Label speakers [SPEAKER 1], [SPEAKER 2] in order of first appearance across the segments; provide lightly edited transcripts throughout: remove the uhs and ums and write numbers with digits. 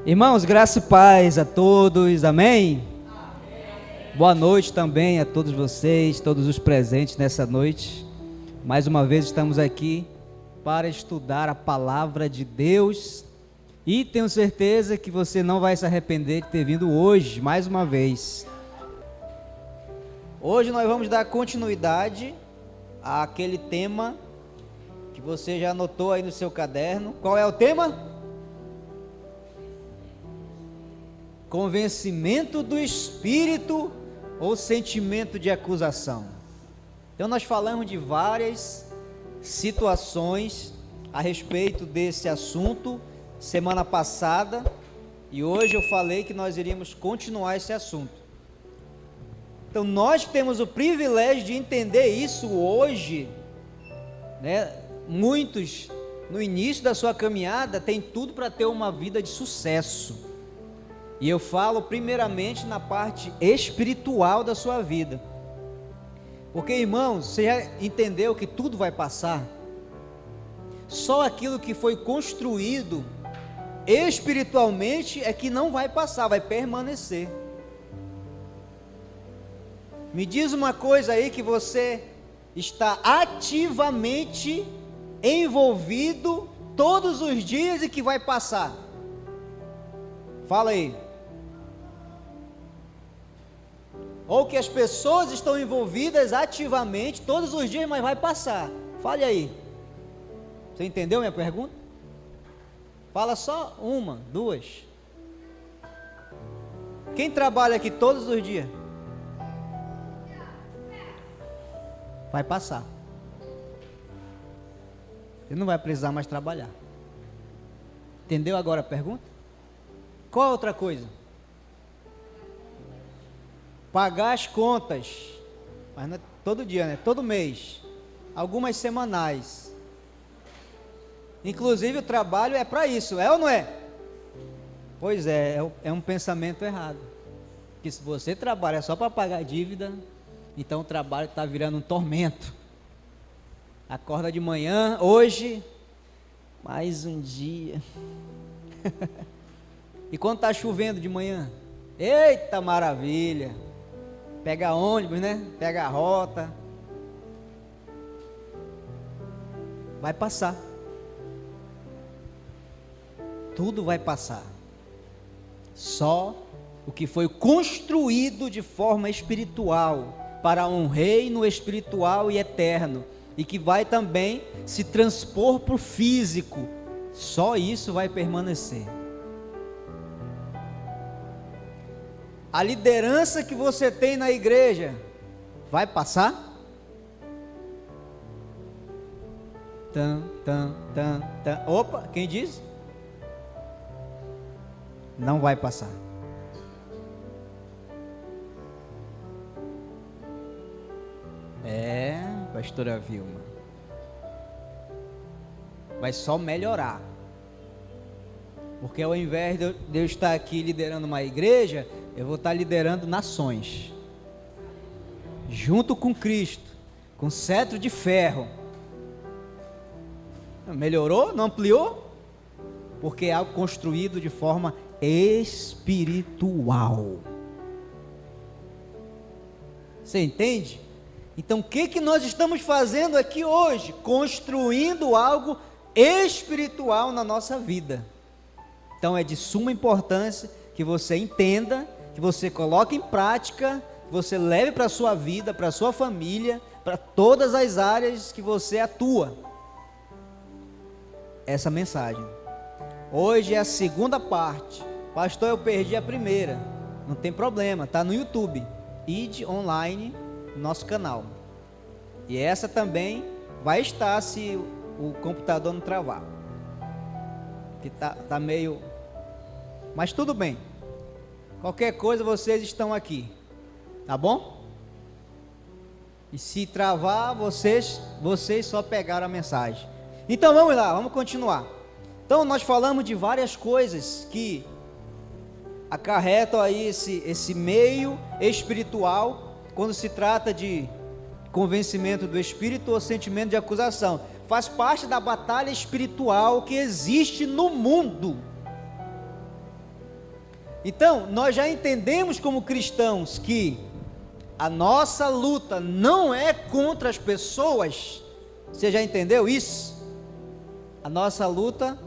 [SPEAKER 1] Irmãos, graça e paz a todos, amém? Boa noite também a todos vocês, todos os presentes nessa noite. Mais uma vez estamos aqui para estudar a palavra de Deus e tenho certeza que você não vai se arrepender de ter vindo hoje, mais uma vez. Hoje nós vamos dar continuidade àquele tema que você já anotou aí no seu caderno. Qual é o tema? Convencimento do espírito ou sentimento de acusação. Então nós falamos de várias situações a respeito desse assunto semana passada e hoje eu falei que nós iríamos continuar esse assunto. Então nós temos o privilégio de entender isso hoje, né? Muitos no início da sua caminhada têm tudo para ter uma vida de sucesso. E eu falo primeiramente na parte espiritual da sua vida. Porque, irmãos, você já entendeu que tudo vai passar? Só aquilo que foi construído espiritualmente é que não vai passar, vai permanecer. Me diz uma coisa aí que você está ativamente envolvido todos os dias e que vai passar. Fala aí. Ou que as pessoas estão envolvidas ativamente todos os dias, mas vai passar. Fale aí. Você entendeu minha pergunta? Fala só uma, duas. Quem trabalha aqui todos os dias? Vai passar. Você não vai precisar mais trabalhar. Entendeu agora a pergunta? Qual outra coisa? Pagar as contas, mas não é todo dia, né? Todo mês, algumas semanais. Inclusive o trabalho é para isso, é ou não é? Pois é um pensamento errado. Que se você trabalha só para pagar dívida, então o trabalho está virando um tormento. Acorda de manhã, hoje, mais um dia. E quando está chovendo de manhã? Eita maravilha! Pega ônibus, né? Pega a rota. Vai passar. Tudo vai passar. Só o que foi construído de forma espiritual para um reino espiritual e eterno e que vai também se transpor para o físico. Só isso vai permanecer. A liderança que você tem na igreja vai passar? Opa, quem diz? Não vai passar. Pastora Vilma, vai só melhorar. Porque ao invés de eu estar aqui liderando uma igreja, eu vou estar liderando nações, junto com Cristo, com cetro de ferro. Melhorou? Não ampliou? Porque é algo construído de forma espiritual. Você entende? Então o que nós estamos fazendo aqui hoje? Construindo algo espiritual na nossa vida. Então é de suma importância que você entenda, que você coloque em prática, que você leve para a sua vida, para a sua família, para todas as áreas que você atua. Essa mensagem. Hoje é a segunda parte. Pastor, eu perdi a primeira. Não tem problema, está no YouTube. ID online, nosso canal. E essa também vai estar se o computador não travar. Que tá meio... Mas tudo bem. Qualquer coisa vocês estão aqui. Tá bom? E se travar, vocês só pegaram a mensagem. Então vamos lá, vamos continuar. Então nós falamos de várias coisas que acarretam aí esse meio espiritual quando se trata de convencimento do espírito ou sentimento de acusação. Faz parte da batalha espiritual que existe no mundo. Então, nós já entendemos como cristãos que a nossa luta não é contra as pessoas. Você já entendeu isso? A nossa luta,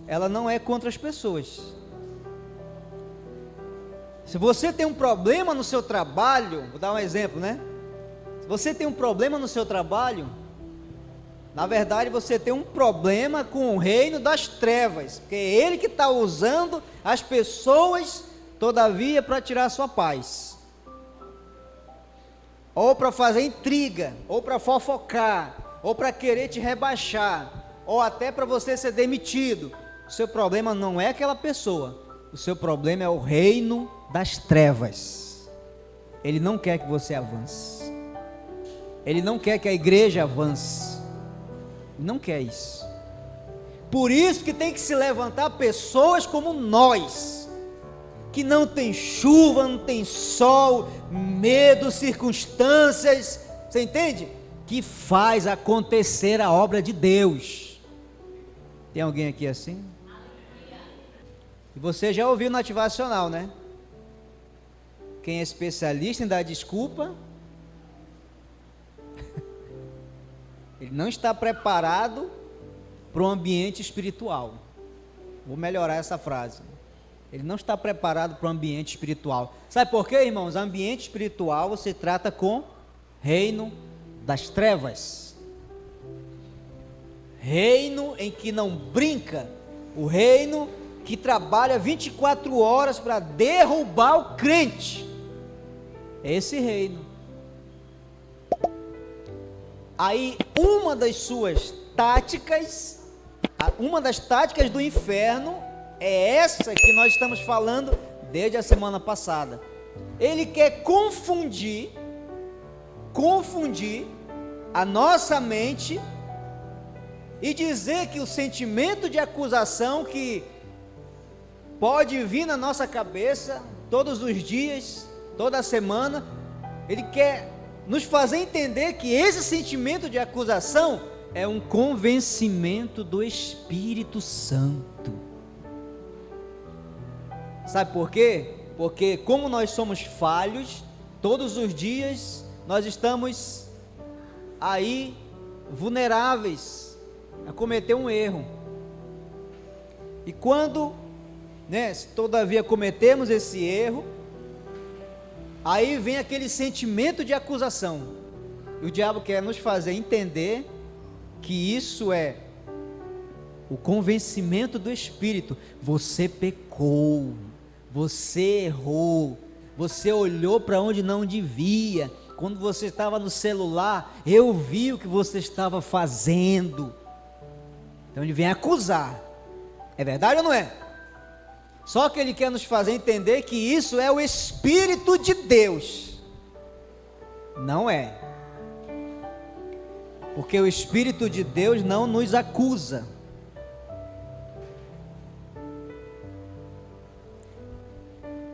[SPEAKER 1] ela não é contra as pessoas. Se você tem um problema no seu trabalho, vou dar um exemplo, né? Se você tem um problema no seu trabalho, na verdade você tem um problema com o reino das trevas, porque é ele que está usando as pessoas, todavia, para tirar a sua paz, ou para fazer intriga, ou para fofocar, ou para querer te rebaixar, ou até para você ser demitido. O seu problema não é aquela pessoa, o seu problema é o reino das trevas. Ele não quer que você avance, ele não quer que a igreja avance, não quer isso. Por isso que tem que se levantar pessoas como nós, que não tem chuva, não tem sol, medo, circunstâncias, você entende? Que faz acontecer a obra de Deus. Tem alguém aqui assim? E você já ouviu no ativacional, né? Quem é especialista em dar desculpa, ele não está preparado para o ambiente espiritual. Vou melhorar essa frase. Ele não está preparado para o ambiente espiritual. Sabe por quê, irmãos? Ambiente espiritual você trata com reino das trevas. Reino em que não brinca. O reino que trabalha 24 horas para derrubar o crente. É esse reino. Aí uma das suas táticas, uma das táticas do inferno é essa que nós estamos falando desde a semana passada. Ele quer confundir a nossa mente e dizer que o sentimento de acusação que pode vir na nossa cabeça todos os dias, toda semana, ele quer nos fazer entender que esse sentimento de acusação é um convencimento do Espírito Santo. Sabe por quê? Porque como nós somos falhos, todos os dias nós estamos aí vulneráveis a cometer um erro. E quando, se todavia cometemos esse erro, aí vem aquele sentimento de acusação. E o diabo quer nos fazer entender que isso é o convencimento do Espírito. Você pecou, você errou, você olhou para onde não devia. Quando você estava no celular, eu vi o que você estava fazendo. Então ele vem acusar. É verdade ou não é? Só que ele quer nos fazer entender que isso é o Espírito de Deus. Não é. Porque o Espírito de Deus não nos acusa.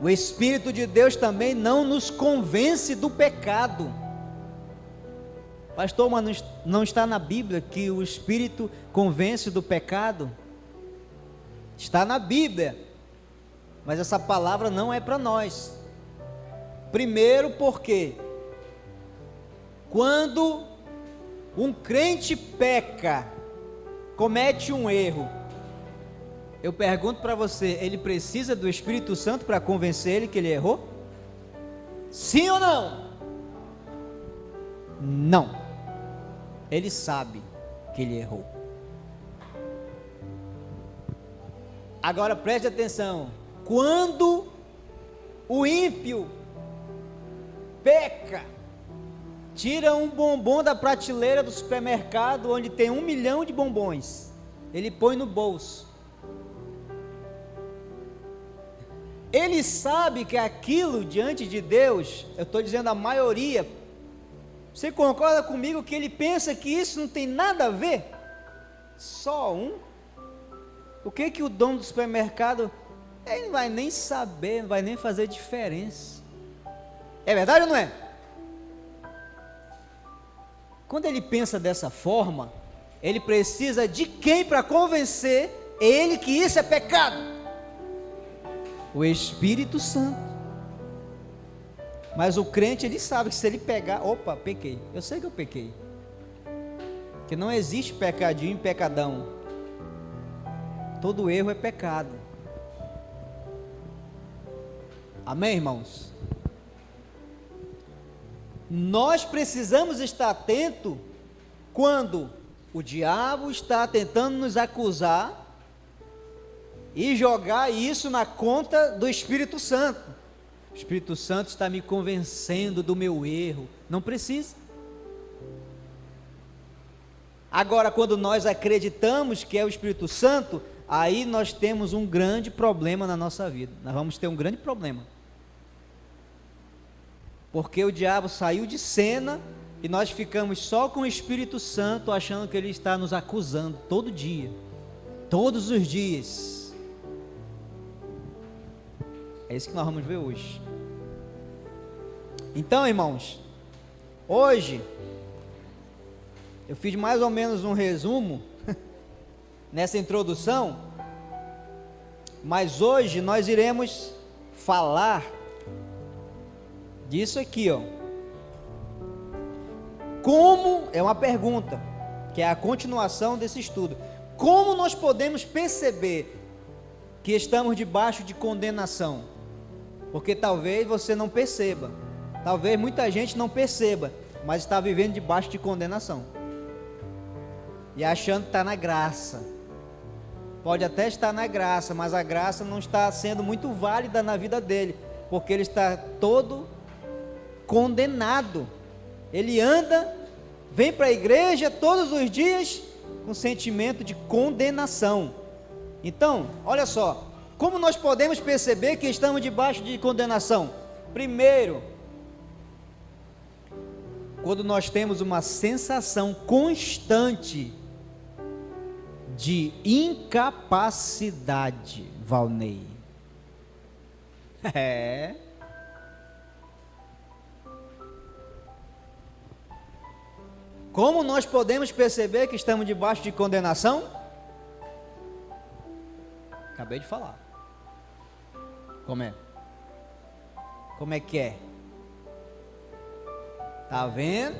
[SPEAKER 1] O Espírito de Deus também não nos convence do pecado. Pastor, mas não está na Bíblia que o Espírito convence do pecado? Está na Bíblia, mas essa palavra não é para nós. Primeiro porque quando um crente peca, comete um erro, eu pergunto para você, ele precisa do Espírito Santo para convencer ele que ele errou? Sim ou não? Não. Ele sabe que ele errou. Agora preste atenção, quando o ímpio peca, tira um bombom da prateleira do supermercado onde tem 1 milhão de bombons, ele põe no bolso. Ele sabe que aquilo diante de Deus, eu estou dizendo a maioria, você concorda comigo que ele pensa que isso não tem nada a ver? Só um? O que o dono do supermercado, ele não vai nem saber, não vai nem fazer diferença. É verdade ou não é? Quando ele pensa dessa forma, ele precisa de quem para convencer ele que isso é pecado? O Espírito Santo. Mas o crente, ele sabe que se ele pegar, opa, pequei. Eu sei que eu pequei. Que não existe pecadinho e pecadão. Todo erro é pecado. Amém, irmãos? Nós precisamos estar atento quando o diabo está tentando nos acusar e jogar isso na conta do Espírito Santo. O Espírito Santo está me convencendo do meu erro. Não precisa. Agora, quando nós acreditamos que é o Espírito Santo, aí nós temos um grande problema na nossa vida. Nós vamos ter um grande problema. Porque o diabo saiu de cena e nós ficamos só com o Espírito Santo, achando que ele está nos acusando todo dia, todos os dias. É isso que nós vamos ver hoje. Então, irmãos, hoje eu fiz mais ou menos um resumo nessa introdução, mas hoje nós iremos falar disso aqui, ó. Como, é uma pergunta, que é a continuação desse estudo. Como nós podemos perceber que estamos debaixo de condenação? Porque talvez você não perceba, talvez muita gente não perceba, mas está vivendo debaixo de condenação. E achando que está na graça. Pode até estar na graça, mas a graça não está sendo muito válida na vida dele, porque ele está todo condenado. Ele anda, vem para a igreja todos os dias com sentimento de condenação. Então, olha só, como nós podemos perceber que estamos debaixo de condenação? Primeiro, quando nós temos uma sensação constante de incapacidade, Valnei. Como nós podemos perceber que estamos debaixo de condenação? Acabei de falar. Como é? Como é que é? Tá vendo?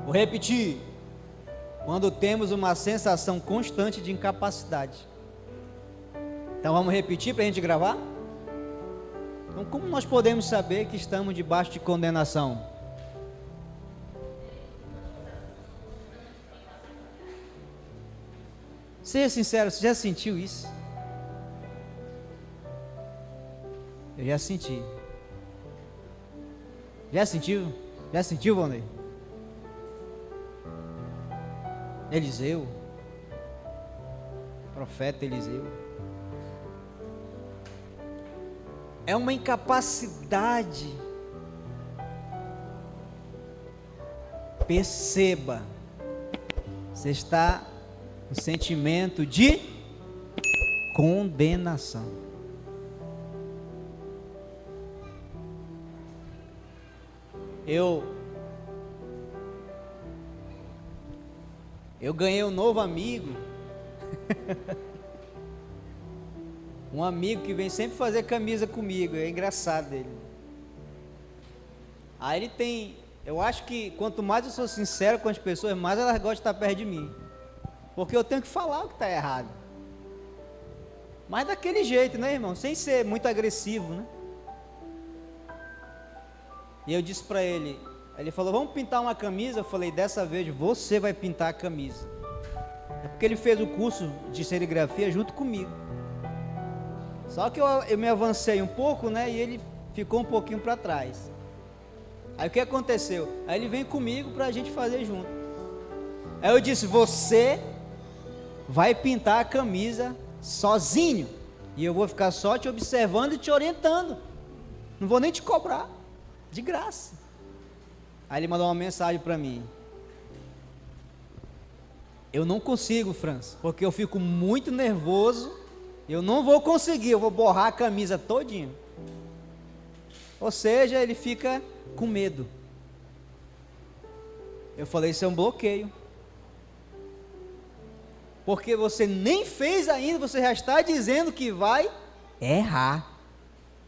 [SPEAKER 1] Vou repetir. Quando temos uma sensação constante de incapacidade. Então vamos repetir para a gente gravar? Então, como nós podemos saber que estamos debaixo de condenação? Seja sincero, você já sentiu isso? Eu já senti. Já sentiu? Já sentiu, Valnei? Eliseu, profeta Eliseu. É uma incapacidade. Perceba, você está com sentimento de condenação. Eu ganhei um novo amigo. Um amigo que vem sempre fazer camisa comigo. É engraçado ele. Aí ele tem... Eu acho que quanto mais eu sou sincero com as pessoas, mais elas gostam de estar perto de mim. Porque eu tenho que falar o que está errado. Mas daquele jeito, né, irmão? Sem ser muito agressivo, né? E eu disse para ele... Ele falou, vamos pintar uma camisa? Eu falei, dessa vez você vai pintar a camisa. É porque ele fez o curso de serigrafia junto comigo. Só que eu me avancei um pouco, né? E ele ficou um pouquinho para trás. Aí o que aconteceu? Aí ele vem comigo para a gente fazer junto. Aí eu disse, você vai pintar a camisa sozinho. E eu vou ficar só te observando e te orientando. Não vou nem te cobrar. De graça. Aí ele mandou uma mensagem para mim. Eu não consigo, Franz, porque eu fico muito nervoso. Eu não vou conseguir, eu vou borrar a camisa todinha. Ou seja, ele fica com medo. Eu falei, isso é um bloqueio. porque você nem fez ainda, você já está dizendo que vai errar.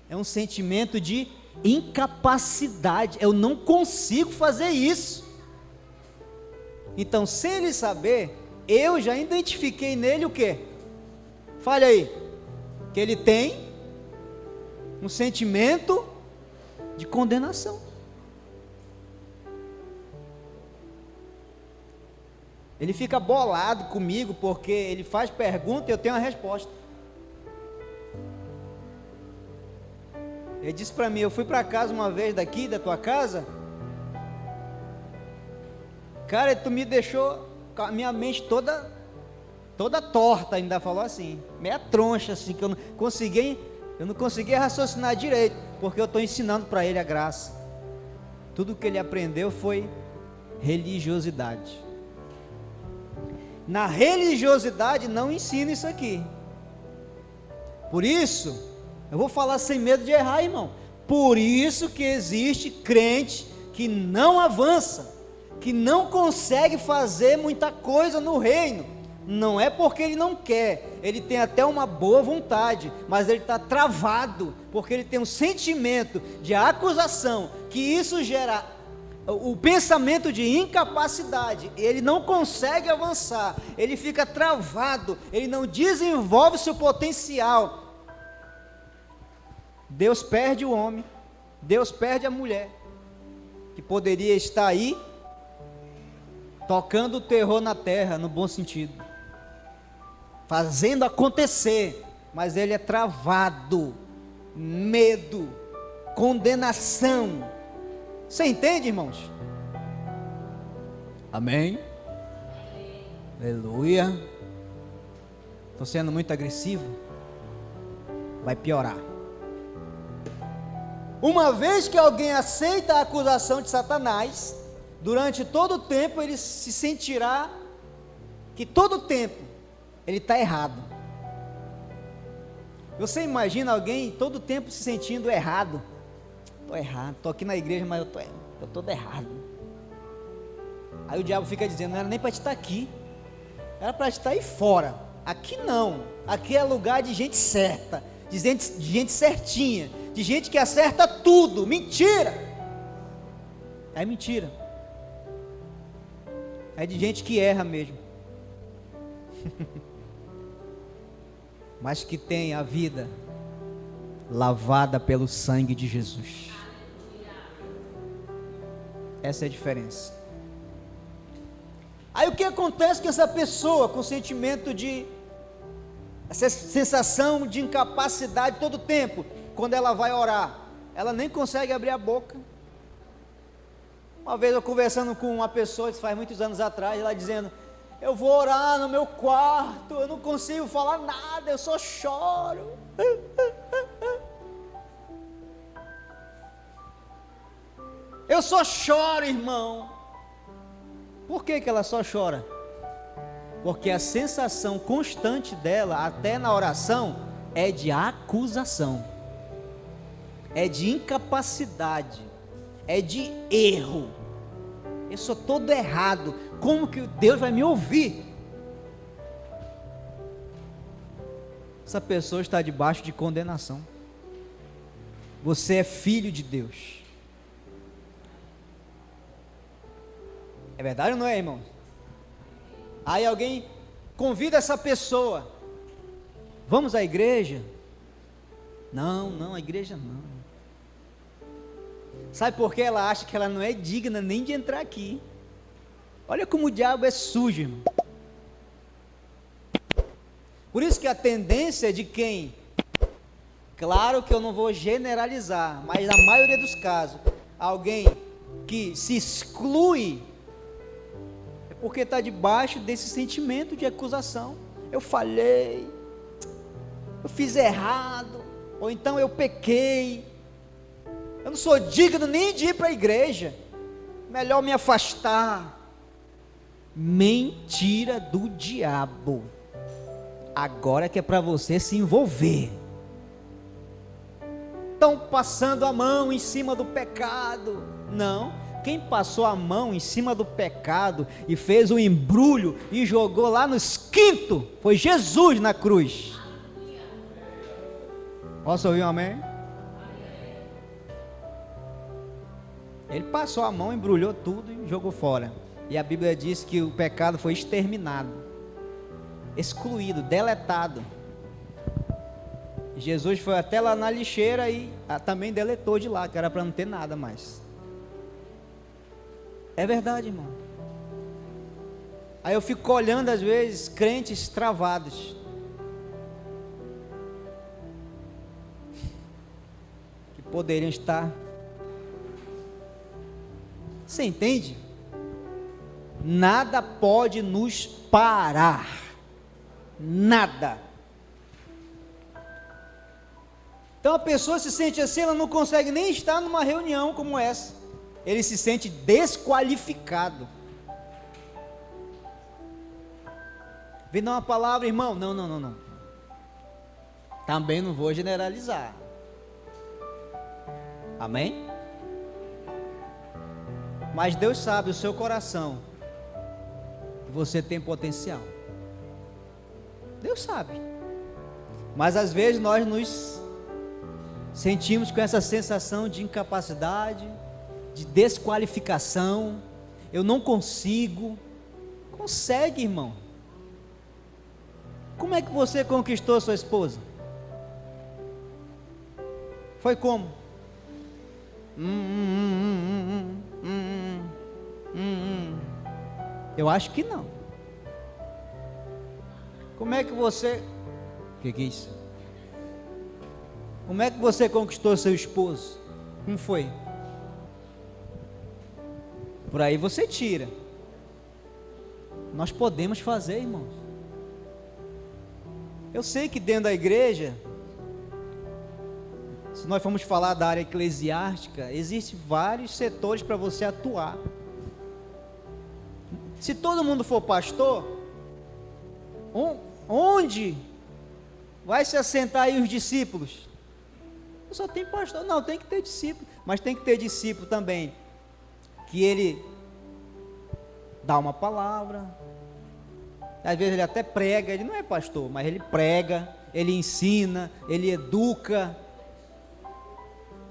[SPEAKER 1] É um sentimento de incapacidade. Eu não consigo fazer isso. Então, sem ele saber, eu já identifiquei nele o quê? Fale aí. Que ele tem um sentimento de condenação. Ele fica bolado comigo porque ele faz pergunta e eu tenho a resposta. Ele disse para mim, eu fui para casa uma vez daqui, da tua casa. Cara, tu me deixou com a minha mente toda torta, ainda falou assim, meia troncha assim, que eu não conseguia raciocinar direito, porque eu estou ensinando para ele a graça. Tudo que ele aprendeu foi religiosidade. Na religiosidade não ensina isso aqui. Por isso, eu vou falar sem medo de errar, irmão. Por isso que existe crente que não avança, que não consegue fazer muita coisa no reino. Não é porque ele não quer, ele tem até uma boa vontade, mas ele está travado, porque ele tem um sentimento de acusação, que isso gera o pensamento de incapacidade. Ele não consegue avançar, ele fica travado, ele não desenvolve seu potencial. Deus perde o homem, Deus perde a mulher, que poderia estar aí, tocando o terror na terra, no bom sentido, fazendo acontecer, mas ele é travado, medo, condenação. Você entende, irmãos? Amém? Aleluia. Estou sendo muito agressivo? Vai piorar. Uma vez que alguém aceita a acusação de Satanás, durante todo o tempo ele se sentirá que todo o tempo ele está errado. Você imagina alguém todo o tempo se sentindo errado? Estou errado, estou aqui na igreja, mas eu estou todo errado. Aí o diabo fica dizendo, não era nem para estar aqui, era para estar aí fora. Aqui não, aqui é lugar de gente certa, de gente certinha, de gente que acerta tudo. Mentira! É mentira. É de gente que erra mesmo. Mas que tem a vida lavada pelo sangue de Jesus. Essa é a diferença. Aí o que acontece com essa pessoa com sentimento de, essa sensação de incapacidade todo o tempo? Quando ela vai orar, ela nem consegue abrir a boca. Uma vez eu conversando com uma pessoa, isso faz muitos anos atrás, ela dizendo, eu vou orar no meu quarto, eu não consigo falar nada, eu só choro. Eu só choro, irmão. Por que ela só chora? Porque a sensação constante dela, até na oração, é de acusação, é de incapacidade, é de erro. Eu sou todo errado, como que Deus vai me ouvir? Essa pessoa está debaixo de condenação. Você é filho de Deus. É verdade ou não é, irmão? Aí alguém convida essa pessoa, vamos à igreja? Não, a igreja não. Sabe por que ela acha que ela não é digna nem de entrar aqui? Olha como o diabo é sujo, irmão. Por isso que a tendência é de quem, claro que eu não vou generalizar, mas na maioria dos casos, alguém que se exclui, é porque está debaixo desse sentimento de acusação. Eu falhei, eu fiz errado, ou então eu pequei, eu não sou digno nem de ir para a igreja, melhor me afastar. Mentira do diabo. Agora que é para você se envolver. Estão passando a mão em cima do pecado. Não, quem passou a mão em cima do pecado e fez o embrulho e jogou lá nos quintos, foi Jesus na cruz. Posso ouvir um amém? Ele passou a mão, embrulhou tudo e jogou fora. E a Bíblia diz que o pecado foi exterminado, excluído, deletado. Jesus foi até lá na lixeira e também deletou de lá, que era para não ter nada mais. É verdade, irmão. Aí eu fico olhando às vezes crentes travados, que poderiam estar. Você entende? Nada pode nos parar. Nada. Então a pessoa se sente assim, ela não consegue nem estar numa reunião como essa. Ele se sente desqualificado. Vem dar uma palavra, irmão? Não. Também não vou generalizar. Amém? Mas Deus sabe o seu coração, que você tem potencial. Deus sabe. Mas às vezes nós nos sentimos com essa sensação de incapacidade, de desqualificação. Eu não consigo. Consegue, irmão. Como é que você conquistou sua esposa? Foi como? Eu acho que não. Como é que você... O que é isso? Como é que você conquistou seu esposo? Como foi? Por aí você tira. Nós podemos fazer, irmãos. Eu sei que dentro da igreja, se nós formos falar da área eclesiástica, existem vários setores para você atuar. Se todo mundo for pastor, onde vai se assentar aí os discípulos? Só tem pastor, não, tem que ter discípulo, mas tem que ter discípulo também, que ele dá uma palavra, às vezes ele até prega, ele não é pastor, mas ele prega, ele ensina, ele educa,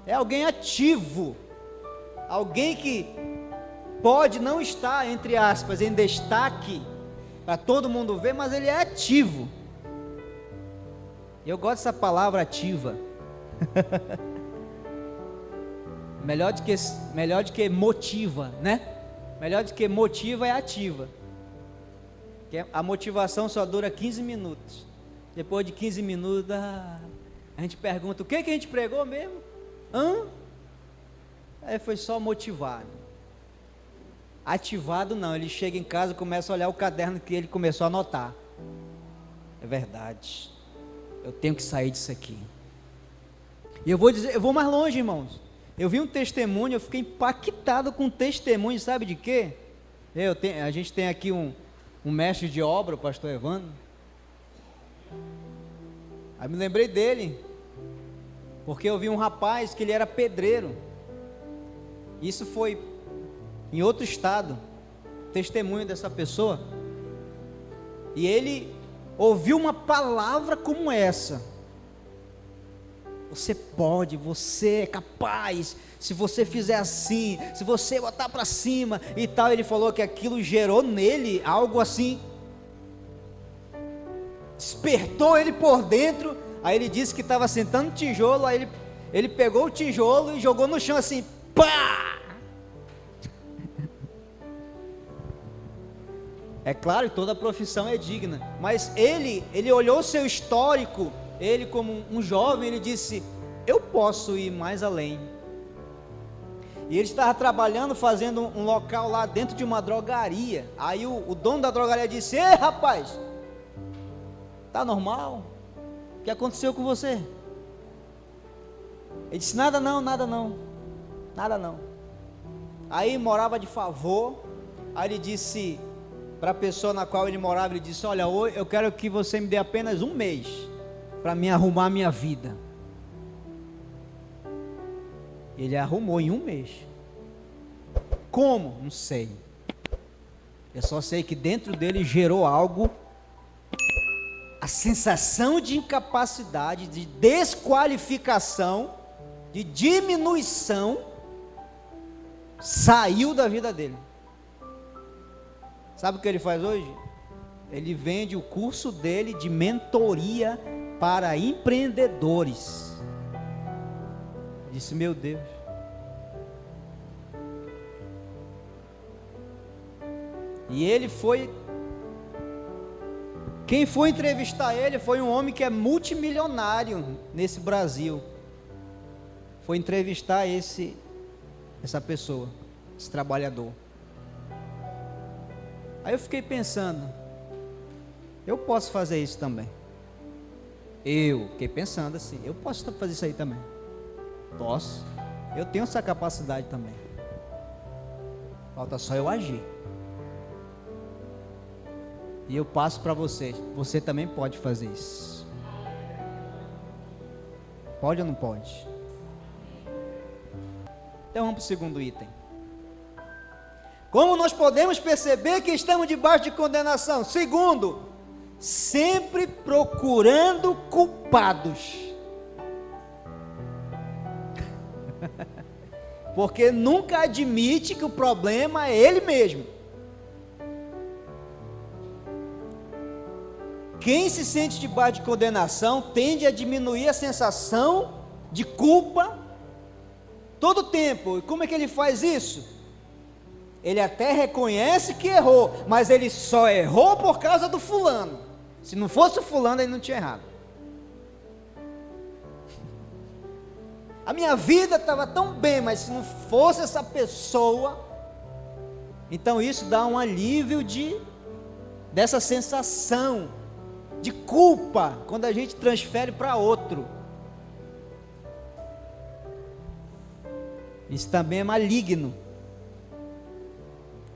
[SPEAKER 1] é alguém ativo, alguém que pode não estar, entre aspas, em destaque, para todo mundo ver, mas ele é ativo. Eu gosto dessa palavra ativa. melhor do que motiva, né? Melhor do que motiva é ativa. A motivação só dura 15 minutos. Depois de 15 minutos, a gente pergunta: o que a gente pregou mesmo? Aí foi só motivado. Ativado não, ele chega em casa e começa a olhar o caderno que ele começou a anotar. É verdade, eu tenho que sair disso aqui. E eu vou mais longe, irmãos. Eu vi um testemunho, eu fiquei impactado com o testemunho, sabe de quê? A gente tem aqui um mestre de obra, o pastor Evandro. Aí me lembrei dele, porque eu vi um rapaz que ele era pedreiro. Isso foi em outro estado, testemunho dessa pessoa. E ele ouviu uma palavra como essa: você pode, você é capaz, se você fizer assim, se você botar para cima e tal. Ele falou que aquilo gerou nele algo assim, despertou ele por dentro. Aí ele disse que estava sentando tijolo, aí ele pegou o tijolo e jogou no chão assim, pá! É claro que toda profissão é digna, mas ele olhou o seu histórico. Ele, como um jovem, ele disse: eu posso ir mais além. E ele estava trabalhando, fazendo um local lá dentro de uma drogaria. Aí o dono da drogaria disse: ei, rapaz, tá normal? O que aconteceu com você? Ele disse: nada não. Aí morava de favor. Aí ele disse para a pessoa na qual ele morava, ele disse: olha, hoje eu quero que você me dê apenas um mês para me arrumar a minha vida. Ele arrumou em um mês. Como? Não sei. Eu só sei que dentro dele gerou algo, a sensação de incapacidade, de desqualificação, de diminuição, saiu da vida dele. Sabe o que ele faz hoje? Ele vende o curso dele de mentoria para empreendedores. Eu disse, meu Deus. E ele foi, quem foi entrevistar ele foi um homem que é multimilionário nesse Brasil. Foi entrevistar essa pessoa, esse trabalhador. Aí eu fiquei pensando, eu posso fazer isso também. Eu fiquei pensando assim, eu posso fazer isso aí também. Posso. Eu tenho essa capacidade também. Falta só eu agir. E eu passo para você, você também pode fazer isso. Pode ou não pode? Então vamos para o segundo item. Como nós podemos perceber que estamos debaixo de condenação? Segundo, sempre procurando culpados. Porque nunca admite que o problema é ele mesmo. Quem se sente debaixo de condenação tende a diminuir a sensação de culpa todo o tempo. E como é que ele faz isso? Ele até reconhece que errou, mas ele só errou por causa do fulano. Se não fosse o fulano, ele não tinha errado. A minha vida estava tão bem, mas se não fosse essa pessoa, então isso dá um alívio dessa sensação de culpa, quando a gente transfere para outro. Isso também é maligno.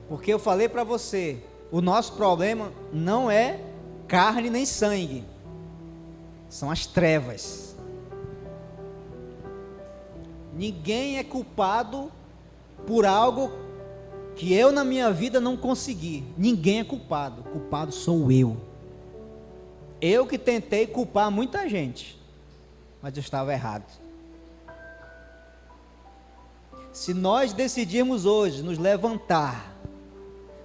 [SPEAKER 1] Porque eu falei para você, o nosso problema não é carne nem sangue, são as trevas. Ninguém é culpado por algo que eu na minha vida não consegui. Ninguém é culpado, o culpado sou eu. Eu que tentei culpar muita gente, mas eu estava errado. Se nós decidirmos hoje nos levantar,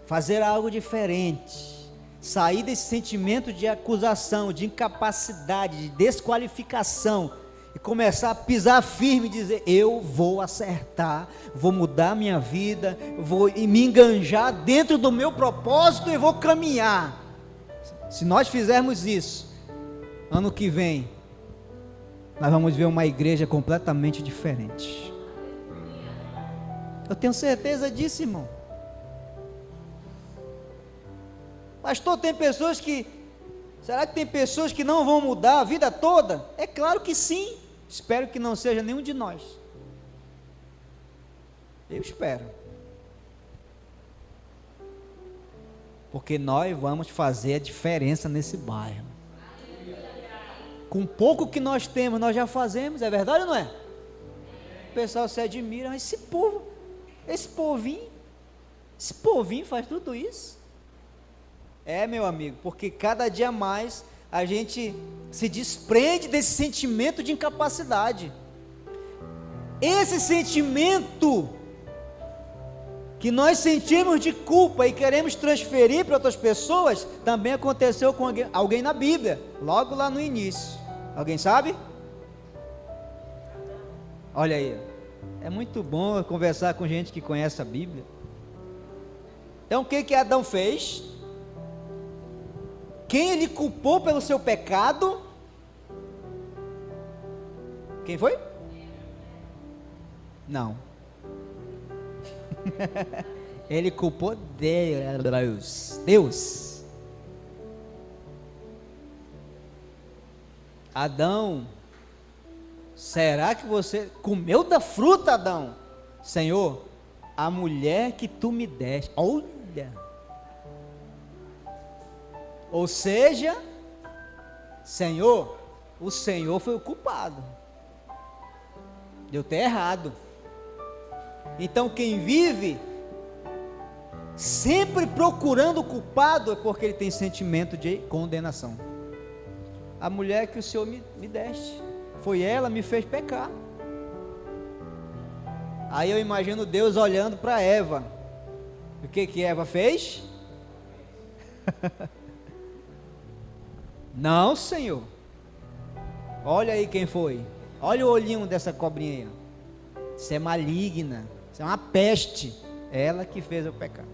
[SPEAKER 1] fazer algo diferente, sair desse sentimento de acusação, de incapacidade, de desqualificação, e começar a pisar firme e dizer, eu vou acertar, vou mudar minha vida, vou me enganjar dentro do meu propósito e vou caminhar. Se nós fizermos isso, ano que vem, nós vamos ver uma igreja completamente diferente. Eu tenho certeza disso, irmão. Pastor, tem pessoas que... Será que tem pessoas que não vão mudar a vida toda? É claro que sim. Espero que não seja nenhum de nós. Eu espero. Porque nós vamos fazer a diferença nesse bairro. Com pouco que nós temos, nós já fazemos. É verdade ou não é? O pessoal se admira. Esse povo, esse povinho faz tudo isso. É, meu amigo, porque cada dia mais a gente se desprende desse sentimento de incapacidade. Esse sentimento que nós sentimos de culpa e queremos transferir para outras pessoas, também aconteceu com alguém na Bíblia, logo lá no início. Alguém sabe? Olha aí, é muito bom conversar com gente que conhece a Bíblia. Então o que Adão fez? Quem ele culpou pelo seu pecado? Quem foi? Não. Ele culpou Deus. Adão, será que você comeu da fruta, Adão? Senhor, a mulher que tu me deste, olha. Ou seja, Senhor, o Senhor foi o culpado. Deu até errado. Então quem vive sempre procurando o culpado, é porque ele tem sentimento de condenação. A mulher que o Senhor me deste, foi ela que me fez pecar. Aí eu imagino Deus olhando para Eva. O que Eva fez? Não, Senhor. Olha aí quem foi. Olha o olhinho dessa cobrinha aí. Isso é maligna. Isso é uma peste. Ela que fez eu pecar.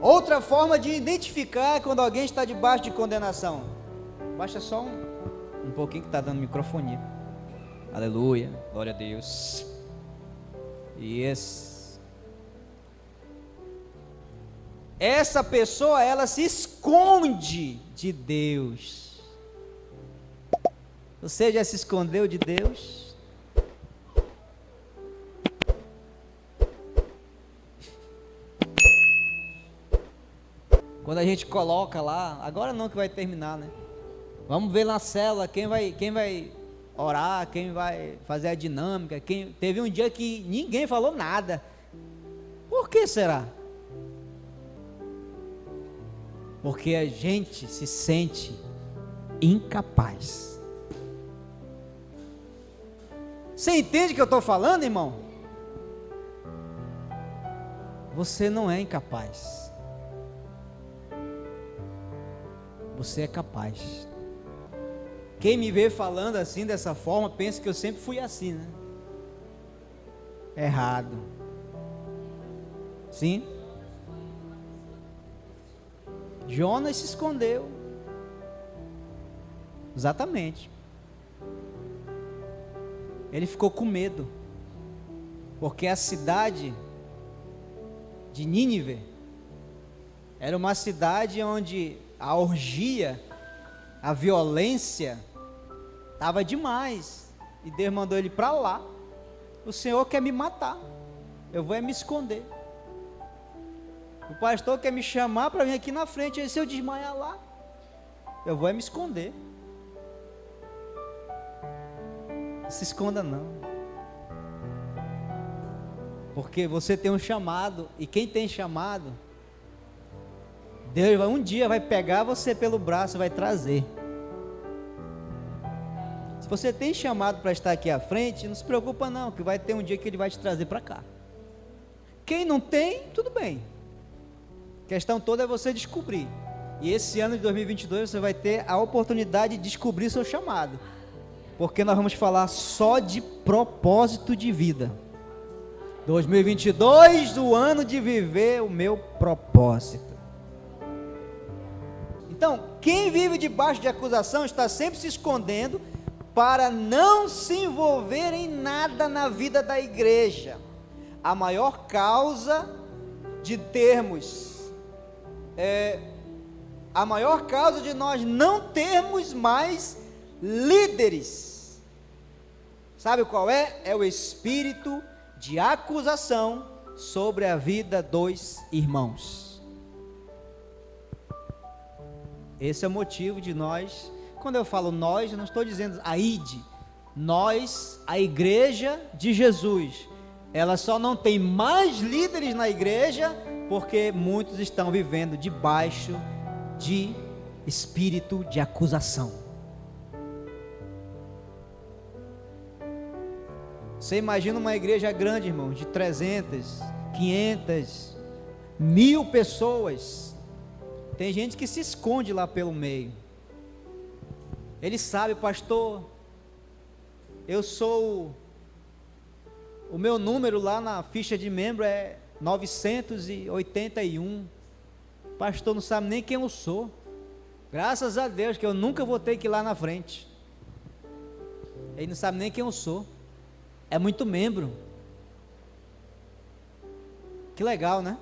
[SPEAKER 1] Outra forma de identificar quando alguém está debaixo de condenação. Baixa só um pouquinho que está dando microfonia. Aleluia, glória a Deus. Yes. Essa pessoa, ela se esconde de Deus. Você já se escondeu de Deus? Quando a gente coloca lá, agora não que vai terminar, né? Vamos ver na célula quem vai orar, quem vai fazer a dinâmica. Teve um dia que ninguém falou nada. Por que será? Porque a gente se sente incapaz. Você entende o que eu estou falando, irmão? Você não é incapaz. Você é capaz. Quem me vê falando assim, dessa forma, pensa que eu sempre fui assim, né? Errado. Sim? Jonas se escondeu. Exatamente. Ele ficou com medo. Porque a cidade de Nínive era uma cidade onde a orgia, a violência estava demais, e Deus mandou ele para lá. O Senhor quer me matar, eu vou me esconder. O pastor quer me chamar para vir aqui na frente, e se eu desmaiar lá, eu vou me esconder. Não se esconda não, porque você tem um chamado, e quem tem chamado, Deus um dia vai pegar você pelo braço e vai trazer. Se você tem chamado para estar aqui à frente, não se preocupa não, que vai ter um dia que Ele vai te trazer para cá. Quem não tem, tudo bem. A questão toda é você descobrir. E esse ano de 2022 você vai ter a oportunidade de descobrir seu chamado. Porque nós vamos falar só de propósito de vida. 2022, o ano de viver o meu propósito. Então, quem vive debaixo de acusação está sempre se escondendo para não se envolver em nada na vida da igreja. A maior causa de nós não termos mais líderes, sabe qual é? É o espírito de acusação sobre a vida dos irmãos. Esse é o motivo de nós, quando eu falo nós, eu não estou dizendo a ID, nós, a igreja de Jesus, ela só não tem mais líderes na igreja, porque muitos estão vivendo debaixo de espírito de acusação. Você imagina uma igreja grande, irmão, de 300, 500, 1000 pessoas. Tem gente que se esconde lá pelo meio. Ele sabe, pastor, o meu número lá na ficha de membro é 981. Pastor não sabe nem quem eu sou. Graças a Deus que eu nunca vou ter que ir lá na frente. Ele não sabe nem quem eu sou. É muito membro. Que legal, né?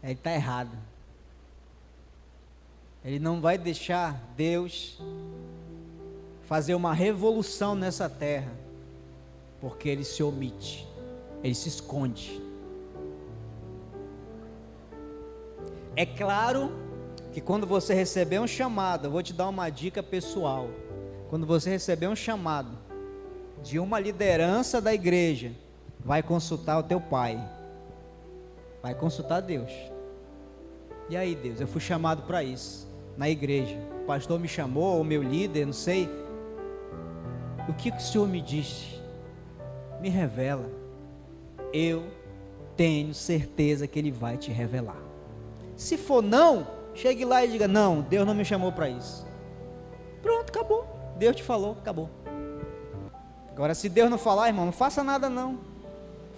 [SPEAKER 1] Ele está errado. Ele não vai deixar Deus fazer uma revolução nessa terra, porque ele se omite, ele se esconde. É claro que quando você receber um chamado, eu vou te dar uma dica pessoal. Quando você receber um chamado de uma liderança da igreja, vai consultar o teu pai, vai consultar Deus. E aí, Deus, eu fui chamado para isso, na igreja, o pastor me chamou, o meu líder, não sei, o que o Senhor me disse? Me revela. Eu tenho certeza que Ele vai te revelar. Se for não, chegue lá e diga, não, Deus não me chamou para isso. Pronto, acabou, Deus te falou, acabou. Agora, se Deus não falar, irmão, não faça nada não,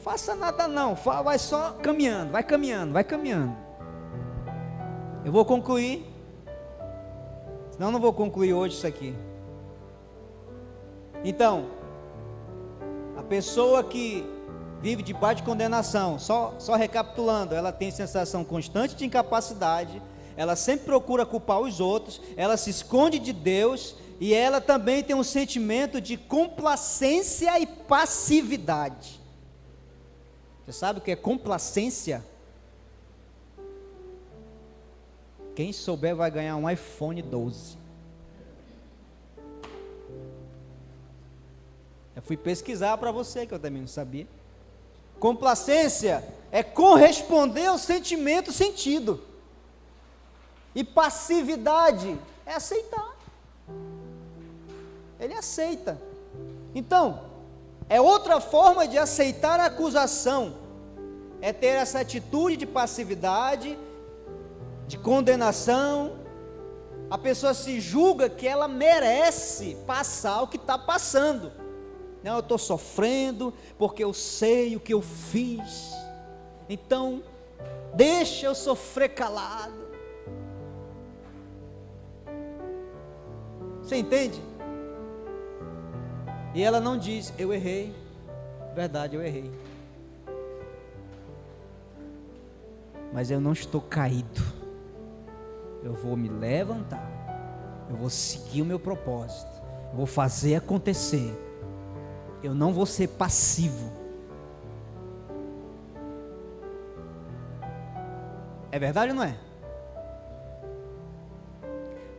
[SPEAKER 1] faça nada não, vai só caminhando, vai caminhando, vai caminhando. Eu vou concluir, senão não vou concluir hoje isso aqui. Então, a pessoa que vive debaixo de condenação, só recapitulando, ela tem sensação constante de incapacidade, ela sempre procura culpar os outros, ela se esconde de Deus, e ela também tem um sentimento de complacência e passividade. Você sabe o que é complacência? Quem souber vai ganhar um iPhone 12. Eu fui pesquisar para você, que eu também não sabia. Complacência é corresponder ao sentimento sentido. E passividade é aceitar. Ele aceita. Então, é outra forma de aceitar a acusação. É ter essa atitude de passividade, de condenação. A pessoa se julga que ela merece passar o que está passando. Não, eu estou sofrendo porque eu sei o que eu fiz, então deixa eu sofrer calado. Você entende? E ela não diz, eu errei, verdade, eu errei, mas eu não estou caído, eu vou me levantar, eu vou seguir o meu propósito, eu vou fazer acontecer. Eu não vou ser passivo. É verdade ou não é?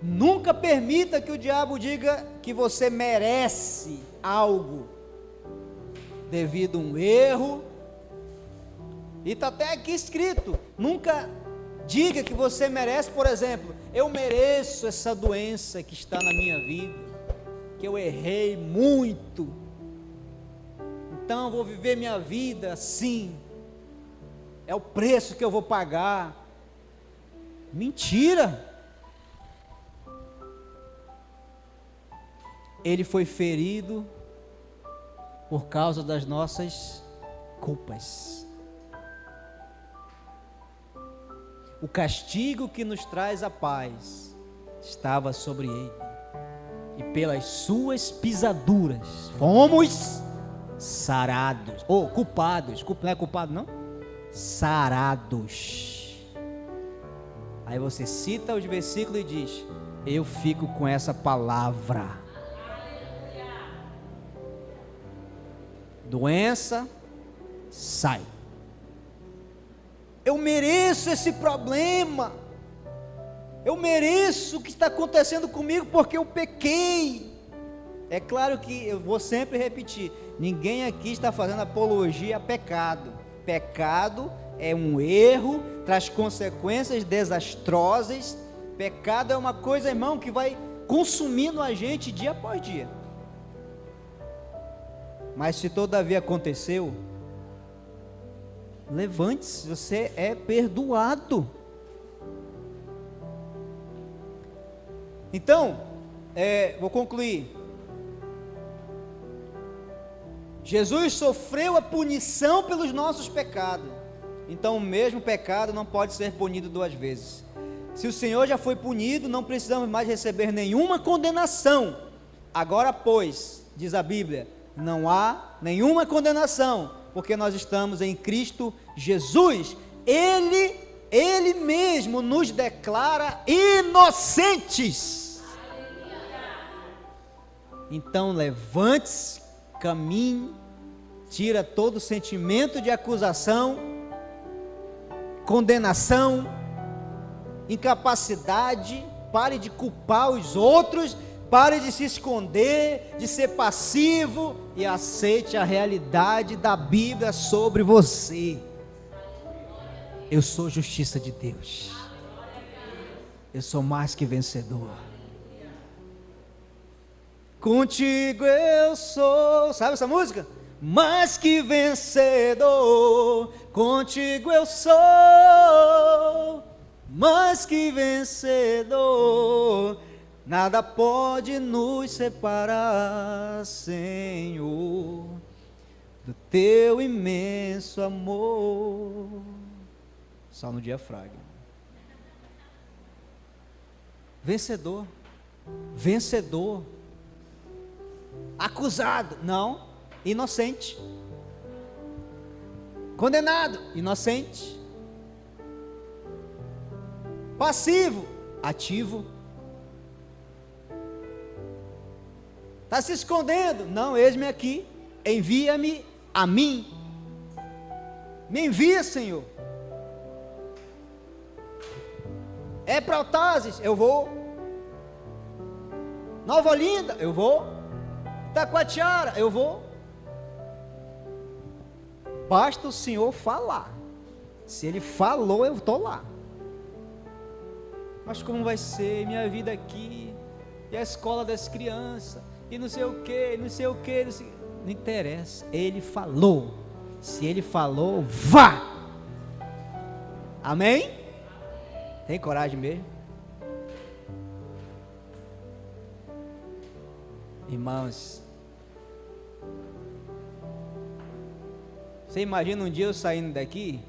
[SPEAKER 1] Nunca permita que o diabo diga que você merece algo devido a um erro. E está até aqui escrito. Nunca diga que você merece, por exemplo, eu mereço essa doença que está na minha vida, que eu errei muito, então vou viver minha vida assim, é o preço que eu vou pagar. Mentira! Ele foi ferido por causa das nossas culpas. O castigo que nos traz a paz estava sobre ele, e pelas suas pisaduras fomos sarados, ou culpados, não é culpado não? Sarados. Aí você cita os versículos e diz, eu fico com essa palavra. Doença, sai. Eu mereço esse problema, eu mereço o que está acontecendo comigo porque eu pequei. É claro que eu vou sempre repetir, ninguém aqui está fazendo apologia a pecado. Pecado é um erro, traz consequências desastrosas. Pecado é uma coisa, irmão, que vai consumindo a gente dia após dia. Mas se todavia aconteceu, levante-se, você é perdoado. Então, vou concluir. Jesus sofreu a punição pelos nossos pecados, então o mesmo pecado não pode ser punido duas vezes. Se o Senhor já foi punido, não precisamos mais receber nenhuma condenação. Agora, pois, diz a Bíblia, não há nenhuma condenação, porque nós estamos em Cristo Jesus. Ele mesmo nos declara inocentes. Então levante-se, caminhe, tira todo sentimento de acusação, condenação, incapacidade, pare de culpar os outros, Pare de se esconder, de ser passivo e aceite a realidade da Bíblia sobre você. Eu sou justiça de Deus. Eu sou mais que vencedor. Contigo eu sou, sabe essa música? Mais que vencedor, contigo eu sou, mais que vencedor, nada pode nos separar, Senhor, do teu imenso amor. Só no diafragma. Vencedor, vencedor. Acusado, não, inocente. Condenado, inocente. Passivo, ativo. Está se escondendo? Não, eis-me aqui. Envia-me a mim. Me envia, Senhor. É para Altazes, eu vou. Nova Olinda, eu vou. Taquatiara, eu vou. Basta o Senhor falar. Se Ele falou, eu estou lá. Mas como vai ser minha vida aqui? E a escola das crianças? E não sei o que, não sei o que. Não interessa, Ele falou. Se Ele falou, vá. Amém? Tem coragem mesmo? Irmãos, você imagina um dia eu saindo daqui?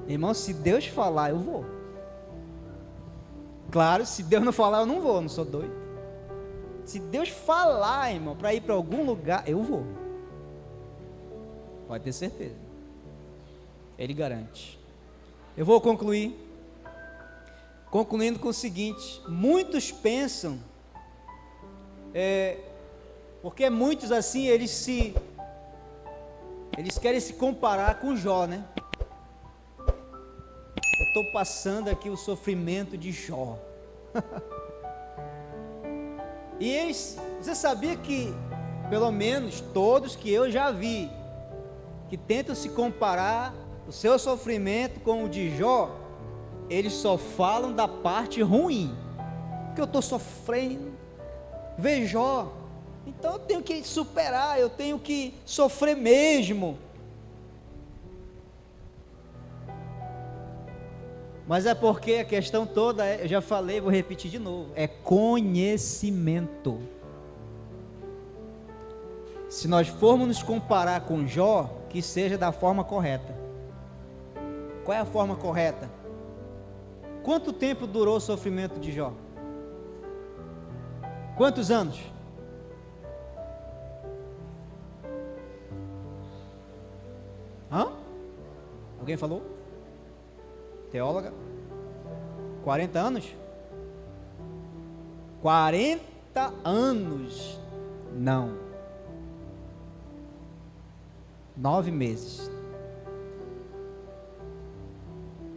[SPEAKER 1] Irmão, se Deus falar, eu vou. Claro, se Deus não falar, eu não vou, não sou doido. Se Deus falar, irmão, para ir para algum lugar, eu vou. Pode ter certeza. Ele garante. Eu vou concluir. Concluindo com o seguinte: muitos pensam, porque muitos assim, eles querem se comparar com Jó, né? Eu estou passando aqui o sofrimento de Jó. E você sabia que, pelo menos todos que eu já vi, que tentam se comparar o seu sofrimento com o de Jó, eles só falam da parte ruim, que eu estou sofrendo, vê Jó, então eu tenho que superar, eu tenho que sofrer mesmo. Mas é porque a questão toda, eu já falei, vou repetir de novo, é conhecimento. Se nós formos nos comparar com Jó, que seja da forma correta. Qual é a forma correta? Quanto tempo durou o sofrimento de Jó? Quantos anos? Hã? Alguém falou? Teóloga? 40 anos? 40 anos? Não. 9 meses.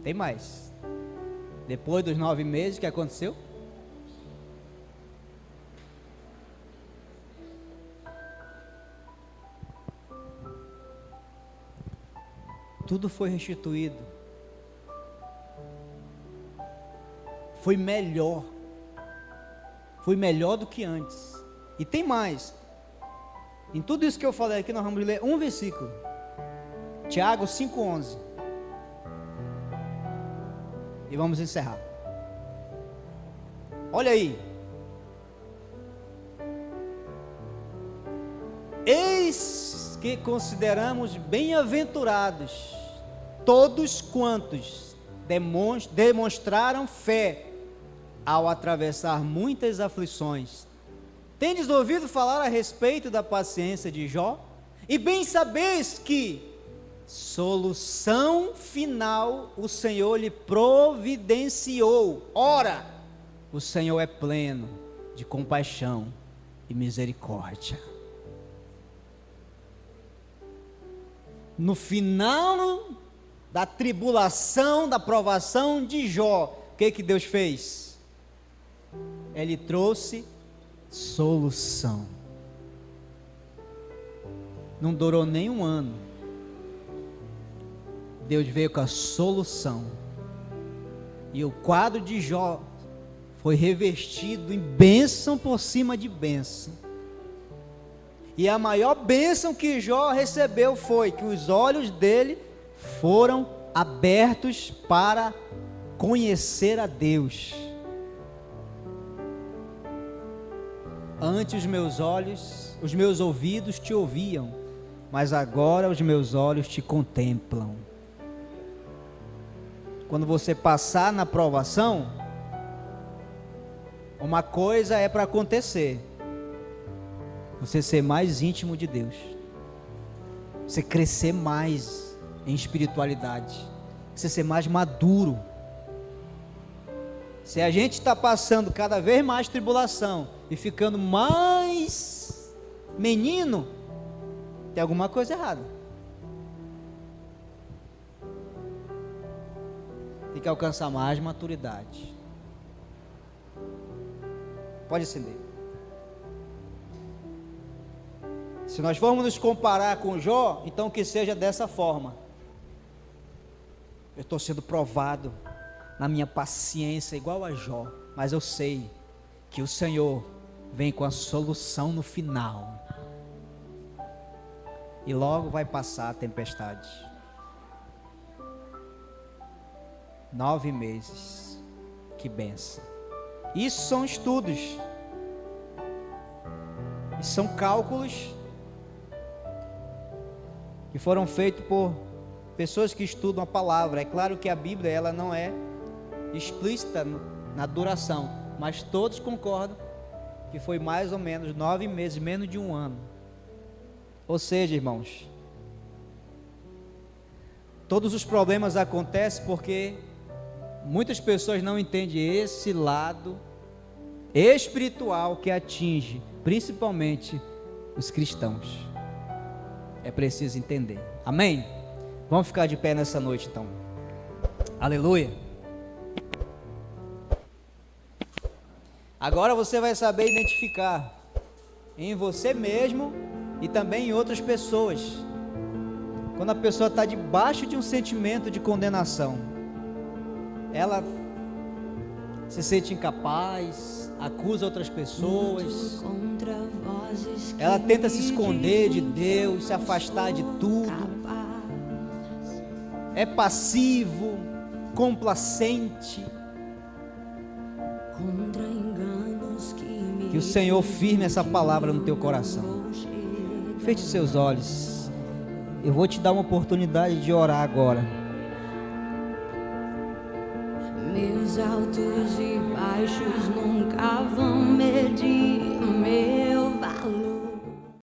[SPEAKER 1] Tem mais. Depois dos 9 meses, o que aconteceu? Tudo foi restituído. Foi melhor. Foi melhor do que antes. E tem mais. Em tudo isso que eu falei aqui, nós vamos ler um versículo. Tiago 5,11. E vamos encerrar. Olha aí. Eis que consideramos bem-aventurados todos quantos demonstraram fé ao atravessar muitas aflições. Tendes ouvido falar a respeito da paciência de Jó? E bem sabeis que solução final o Senhor lhe providenciou. Ora, o Senhor é pleno de compaixão e misericórdia. No final da tribulação, da provação de Jó, o que Deus fez? Ele trouxe solução. Não durou nem um ano. Deus veio com a solução. E o quadro de Jó foi revestido em bênção por cima de bênção. E a maior bênção que Jó recebeu foi que os olhos dele foram abertos para conhecer a Deus. Antes os meus ouvidos te ouviam, mas agora os meus olhos te contemplam. Quando você passar na provação, uma coisa é para acontecer: você ser mais íntimo de Deus, você crescer mais em espiritualidade, você ser mais maduro. Se a gente está passando cada vez mais tribulação e ficando mais menino, tem alguma coisa errada. Tem que alcançar mais maturidade. Pode acender. Se nós formos nos comparar com Jó, então que seja dessa forma. Eu estou sendo provado na minha paciência igual a Jó, mas eu sei que o Senhor vem com a solução no final. E logo vai passar a tempestade. 9 meses. Que bênção. Isso são estudos. Isso são cálculos que foram feitos por pessoas que estudam a palavra. É claro que a Bíblia ela não é explícita na duração, mas todos concordam que foi mais ou menos 9 meses, menos de um ano. Ou seja, irmãos, todos os problemas acontecem porque muitas pessoas não entendem esse lado espiritual que atinge principalmente os cristãos. É preciso entender. Amém? Vamos ficar de pé nessa noite então. Aleluia. Agora você vai saber identificar em você mesmo e também em outras pessoas, quando a pessoa está debaixo de um sentimento de condenação. Ela se sente incapaz, acusa outras pessoas, ela tenta se esconder de Deus, se afastar de tudo, é passivo, complacente. Que o Senhor firme essa palavra no teu coração. Feche seus olhos. Eu vou te dar uma oportunidade de orar agora.